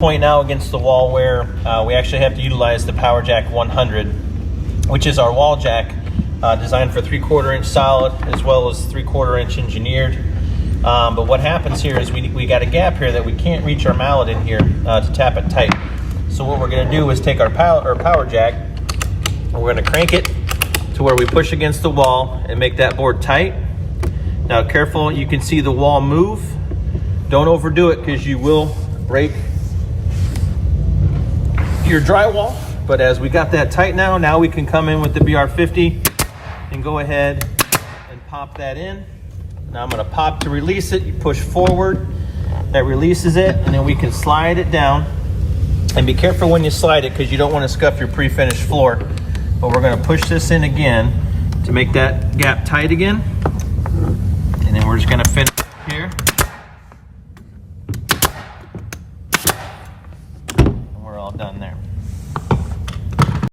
Point now against the wall where we actually have to utilize the PowerJack 100, which is our wall jack designed for 3/4 inch solid as well as 3/4 inch engineered. But what happens here is we got a gap here that we can't reach our mallet in here to tap it tight. So what we're going to do is take our PowerJack and we're going to crank it to where we push against the wall and make that board tight. Now careful, you can see the wall move. Don't overdo it because you will break your drywall. But as we got that tight now we can come in with the BR50 and go ahead and pop that in. Now I'm going to pop to release it. You push forward, that releases it, and then we can slide it down. And be careful when you slide it because you don't want to scuff your pre-finished floor. But we're going to push this in again to make that gap tight again. And then we're just going to finish here. And we're all done there.